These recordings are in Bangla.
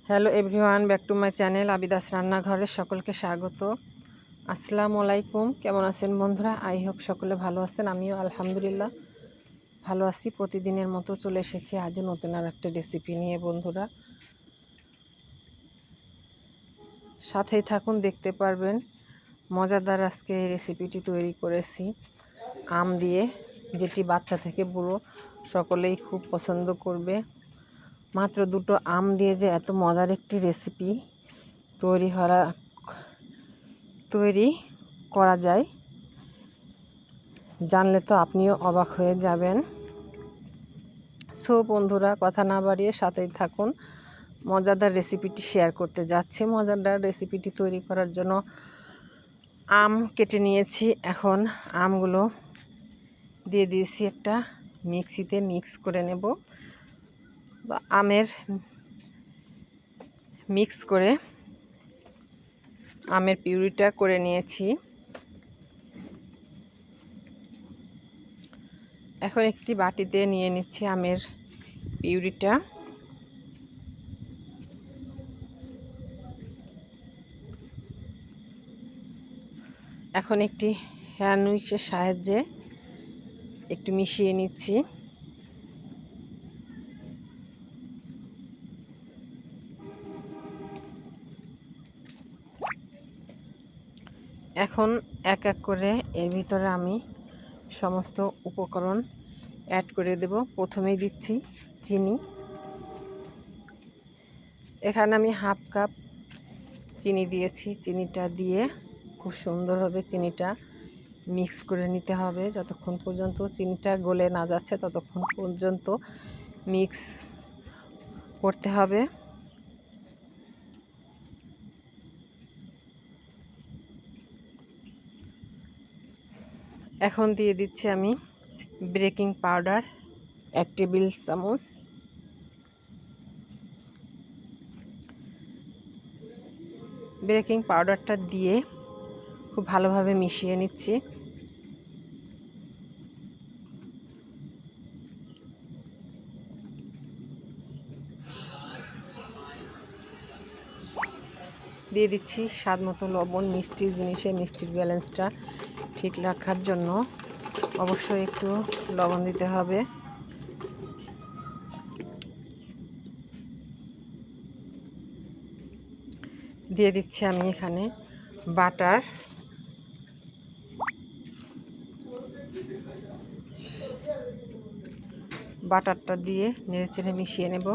Hello everyone, back to my channel আবিদাস রান্নাঘরে সকলকে স্বাগত। আসসালামু আলাইকুম। কেমন আছেন বন্ধুরা? আই হোপ সকলে ভালো আছেন। আমিও আলহামদুলিল্লাহ ভালো আছি। প্রতিদিনের মতো চলে এসেছি আজও নতুন আর একটা রেসিপি নিয়ে। বন্ধুরা সাথেই থাকুন, দেখতে পারবেন মজাদার আজকে এই রেসিপিটি তৈরি করেছি আম দিয়ে, যেটি বাচ্চা থেকে বুড়ো সকলেই খুব পছন্দ করবে। মাত্র দুটো আম দিয়ে যে এত মজার একটি রেসিপি তৈরি করা যায় জানলে তো আপনিও অবাক হয়ে যাবেন। সো বন্ধুরা, কথা না বাড়িয়ে সাথেই থাকুন, মজাদার রেসিপিটি শেয়ার করতে যাচ্ছি। মজাদার রেসিপিটি তৈরি করার জন্য আম কেটে নিয়েছি। এখন আমগুলো দিয়ে দিয়েছি একটা মিক্সিতে, মিক্স করে নেব। আমের পিউরিটা করে নিয়েছি। এখন একটি বাটিতে নিয়ে নিচ্ছি আমের পিউরিটা। এখন একটি হ্যান্ড উইক্সের সাহায্যে একটু মিশিয়ে নিচ্ছি। এখন এক এক করে এর ভিতরে আমি সমস্ত উপকরণ অ্যাড করে দেব। প্রথমেই দিচ্ছি চিনি। এখানে আমি হাফ কাপ চিনি দিয়েছি। চিনিটা দিয়ে খুব সুন্দরভাবে চিনিটা মিক্স করে নিতে হবে। যতক্ষণ পর্যন্ত চিনিটা গলে না যাচ্ছে ততক্ষণ পর্যন্ত মিক্স করতে হবে। এখন দিয়ে দিচ্ছি আমি বেকিং পাউডার 1 টেবিল চামচ। বেকিং পাউডারটা দিয়ে খুব ভালোভাবে মিশিয়ে নিচ্ছি। দিয়ে দিচ্ছি স্বাদ মতো লবণ। মিষ্টি জিনিসে মিষ্টির ব্যালেন্সটা ঠিক রাখার জন্য অবশ্যই একটু লবণ দিতে হবে। দিয়ে দিচ্ছি আমি এখানে বাটার। বাটারটা দিয়ে নেড়েচেড়ে মিশিয়ে নেব।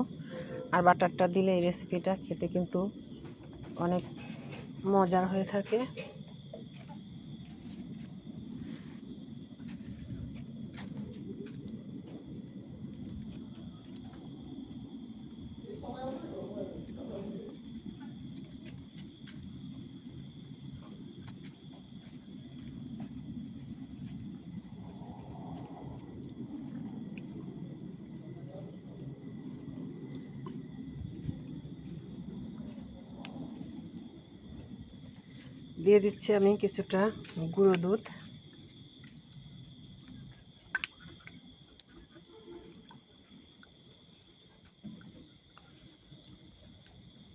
আর বাটারটা দিলে এই রেসিপিটা খেতে কিন্তু অনেক মজার হয়ে থাকে। দিয়ে দিচ্ছি আমি কিছুটা গুঁড়ো দুধ।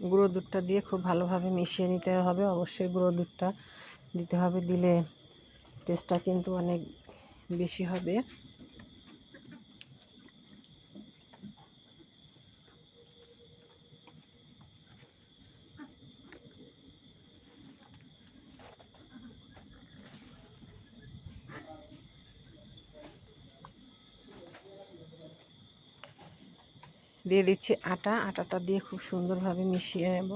গুঁড়ো দুধটা দিয়ে খুব ভালোভাবে মিশিয়ে নিতে হবে। অবশ্যই গুঁড়ো দুধটা দিতে হবে, দিলে টেস্টটা কিন্তু অনেক বেশি হবে। দিয়ে দিচ্ছি আটাটা দিয়ে খুব সুন্দরভাবে মিশিয়ে নেব।